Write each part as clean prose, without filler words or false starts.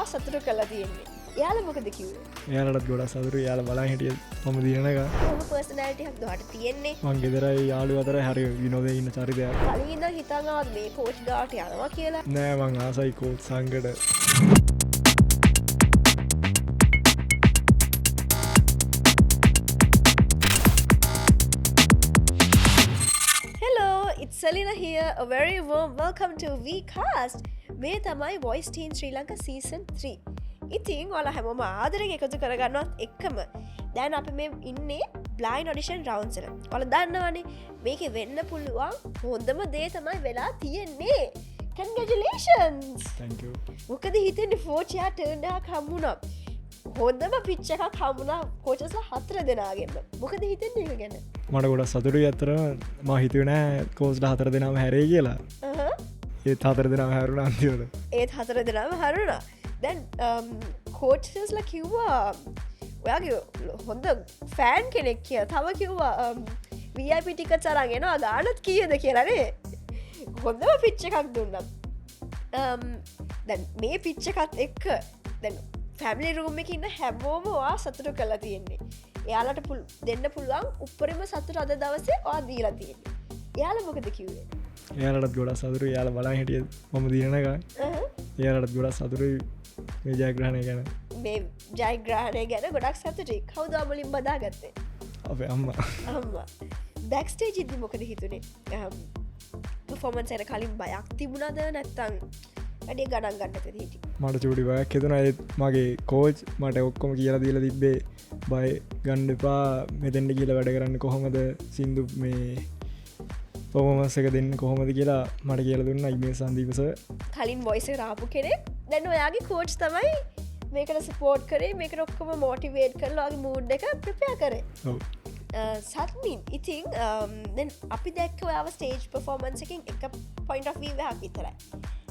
ඔයා සතුටු කළා තියෙන්නේ. එයාලා මොකද කිව්වේ? එයාලටත් ගොඩක් සතුටුයි. එයාලා බලන් හිටියේ මම දිනනක. කොහොම පර්සනැලිටි එකක් දොහට තියෙන්නේ? මං ගෙදරයි යාළුවෝ අතර හරි විනෝදයෙන් ඉන්න චරිතයක්. කලින් ඉඳන් හිතන් ආවද මේ කෝච් ගාවට යනවා කියලා? නෑ මං ආසයි coach සංගඩ. Hello, it's Selina here. A very warm welcome to Vcast. මේ තමයි Voice Teen Sri Lanka Season 3. ඉතින් ඔයාලා හැමෝම ආදරෙන් එකතු කරගන්නවත් එක්කම දැන් අපි මේ ඉන්නේ blind audition rounds එක. ඔයාලා දන්නවනේ මේකේ වෙන්න පුළුවන් හොඳම දේ තමයි වෙලා තියෙන්නේ. Congratulations. Thank you. මොකද හිතෙන්නේ ෆෝච් යා ටර්න් එකක් හම්බුණා. හොඳම පිච් එකක් හම්බුණා කෝචස්ලා 4 දෙනාගෙන්ම. මොකද හිතෙන්නේ ඒක ගැන? මට ගොඩක් සතුටුයි අතර මම හිතුවේ නෑ කෝච්ලා 4 දෙනාම හැරෙයි කියලා. ඒත් 4 දෙනාම හැරුණා අන්තිමට. ඒත් 4 දෙනාම හැරුණා. දැන් කෝච්ස්ලා කිව්වා ඔයාගේ හොඳ ෆෑන් කෙනෙක් කියලා. තව කිව්වා VIP ටිකට්ස් අරන් එනවා ගානත් කීයද කියලා නේ. හොඳම පිච් එකක් දුන්නා. දැන් මේ පිච් එකත් එක්ක දැන් ෆැමිලි රූම් එකේ ඉන්න හැමෝම ඔයා සතුටු කරලා තියෙන්නේ. එයාලට දෙන්න පුළුවන් උපරිම සතුට අද දවසේ ඔයා දීලා තියෙන්නේ. එයාලා මොකද කිව්වේ? එයාලටත් ගොඩක් සතුටුයි. එයාලා බලන් හිටියේ මම දිනනක. එයාලටත් ගොඩක් සතුටුයි මේ ජයග්‍රහණය ගැන. මේ ජයග්‍රහණය ගැන ගොඩක් සතුටුයි. කවුද මුලින් බදාගත්තේ? අපේ අම්මා. අම්මා. බෑක් ස්ටේජ් ඉදදී මොකද හිතුනේ? පර්ෆෝමන්ස් එක කලින් බයක් තිබුණාද නැත්නම් වැඩේ ගණන් ගන්නද හිටියේ? මට චූටි බයක් හිතුණා. ඒත් මගේ කෝච් මට ඔක්කොම කියලා දීලා තිබ්බේ බය ගන්න එපා මෙතෙන්ට කියලා වැඩ කරන්න කොහොමද සින්දු මේ පර්ෆෝමන්ස් එක දෙන්න කොහොමද කියලා මට කියලා දුන්නා ඉමේ සංදීප සර්. කලින් වොයිස් එක ආපු කෙනෙක්. දැන් ඔයාගේ කෝච් තමයි මේකට සපෝට් කරේ මේකට ඔක්කොම මොටිවේට් කරලා ඔයාගේ මූඩ් එක ප්‍රිපෙයාර් කරේ. ඔව්. සත්මින් ඉතින් දැන් අපි දැක්ක ඔයාව ස්ටේජ් පර්ෆෝමන්ස් එකකින් එක පොයින්ට් ඔෆ් view එකක් විතරයි.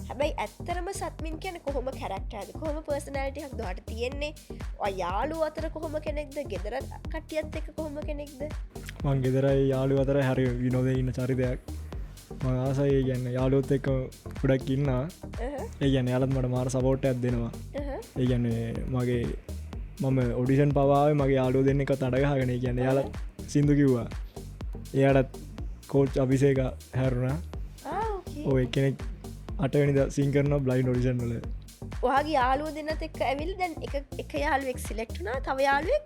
හැබැයි ඇත්තරම සත්මින් කියන්නේ කොහොම කැරක්ටර්ද කොහොම පර්සනැලිටි එකක් දොහට තියෙන්නේ? ඔය යාළුවෝ අතර කොහොම කෙනෙක්ද? ගෙදර කට්ටියත් එක්ක කොහොම කෙනෙක්ද? මං ගෙදරයි යාළුවෝ අතර හරි විනෝදයෙන් ඉන්න චරිතයක්. මං ආසයි ඒ කියන්නේ යාළුවොත් එක්ක ගොඩක් ඉන්නවා. ඒ කියන්නේ යාළුවොත් මට මාර සපෝට් එකක් දෙනවා. ඒ කියන්නේ මගේ මම ඔඩිෂන් පවාවේ මගේ යාළුවෝ දෙන්නෙක් තඩ ගහගෙන ඒ කියන්නේ යාළුවා සින්දු කිව්වා. එයාටත් කෝච් අභිෂේක හැරුණා. ඔය කෙනෙක් 8 වෙනිදා සින් කරනවා බ්ලයින්ඩ් ඔඩිෂන් වල. ඔයාගේ යාළුවෝ දෙන්නත් එක්ක ඇවිල්ලා දැන් එක යාළුවෙක් සිලෙක්ට් වුණා. තව යාළුවෙක්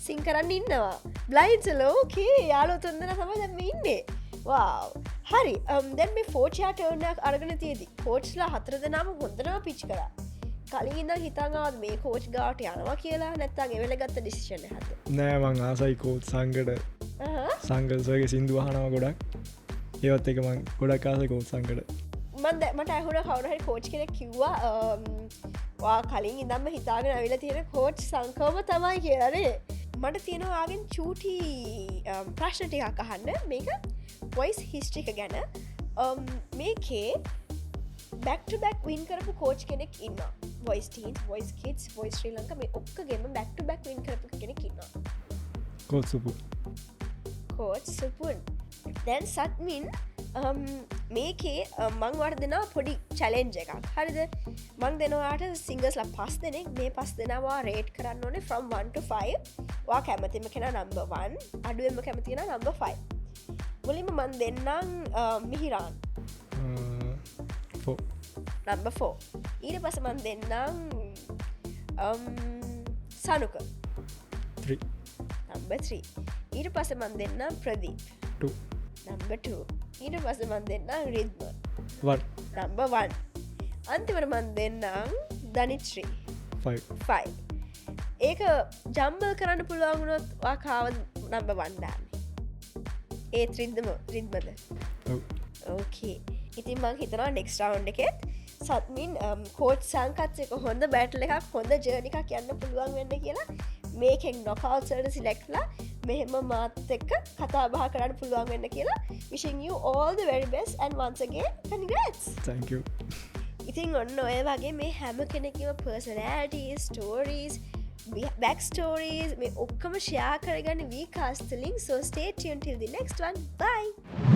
සින් කරන්න ඉන්නවා. බ්ලයින්ඩ්ස් වල ඕකේ යාළුවෝ තුන් දෙනා තමයි දැන් මේ ඉන්නේ. wow හරි දැන් මේ ෆෝච් යා ටර්න් එකක් අරගෙන තියෙදි කෝච්ලා 4 දෙනාම හොඳටම පිච් කරා. කලින් ඉඳන් හිතන් ආවද මේ කෝච් ගාවට යනවා කියලා නැත්නම් ඒ වෙලේ ගත්ත ඩිසිෂන් එකක්ද? නෑ මං ආසයි කෝච් සංගඩ. සංගල්සෝගේ සින්දු අහනවා ගොඩක්. ඒවත් එක මං ගොඩක් ආසයි කෝච් සංගඩ. මට ඇහුණ කවුරු හරි කෝච් කෙනෙක් කිව්වා වා කලින් ඉඳන්ම හිතාගෙන ඇවිල්ලා තියෙන කෝච් සංකෝම තමයි කියලා නේ. මට තියෙනවා ආගෙන් චූටි ප්‍රශ්න ටිකක් අහන්න. මේක වොයිස් හිස්ටරි එක ගැන. මේකේ බැක් ටු බැක් වින් කරපු කෝච් කෙනෙක් ඉන්නවා. Voice teens, voice kids, voice ශ්‍රී ලංකා මේ ඔක්කොගෙම බැක් ටු බැක් වින් කරපු කෙනෙක් ඉන්නවා. කෝච් සුපු. කෝච් සුපුන්. දැන් සත්මින් මේකේ මං වට දෙනවා පොඩි චැලෙන්ජ් එකක්. හරිද? මං දෙනවාට සිංගර්ස්ලා 5 දෙනෙක් මේ 5 දෙනාවා රේට් කරන්න ඕනේ from 1 to 5. ඔයා කැමතිම කෙනා number 1, අඩුවෙන්ම කැමති කෙනා number 5. මුලින්ම මං දෙන්නම් මිහිරාන්. 4. number 4. ඊට පස්සේ මං දෙන්නම් සනුක. 3. number 3. ඊට පස්සේ මං දෙන්නම් ප්‍රදීප්. 2. number 2. ඊට පස්සේ මන් දෙන්නම් රිද්ම 1. number 1. අන්තිමට මන් දෙන්නම් දනිත්‍රී 5. ඒක ජම්බල් කරන්න පුළුවන් වුණොත් ඔයා කාවද number 1 දාන්නේ? ඒත් රිද්මද? ඔව්. ඕකේ. ඉතින් මං හිතනවා next round එකෙත් සත්මින් කෝච් සංකත් එක හොඳ බැටල් එකක් හොඳ ජර්නි එකක් යන්න පුළුවන් වෙන්න කියලා මේකෙන් නොකවුට්ස් වලට සිලෙක්ට්ලා මෙහෙම මාත් එක්ක කතා බහ කරන්න පුළුවන් වෙන්න කියලා wishing you all the very best and once again congrats. Thank you. ඉතින් ඔන්න ඔය වගේ මේ හැම කෙනෙක්ගේම personalities, stories, back stories මේ ඔක්කොම share කරගන්න Vcast link. So stay tuned till the next one. Bye.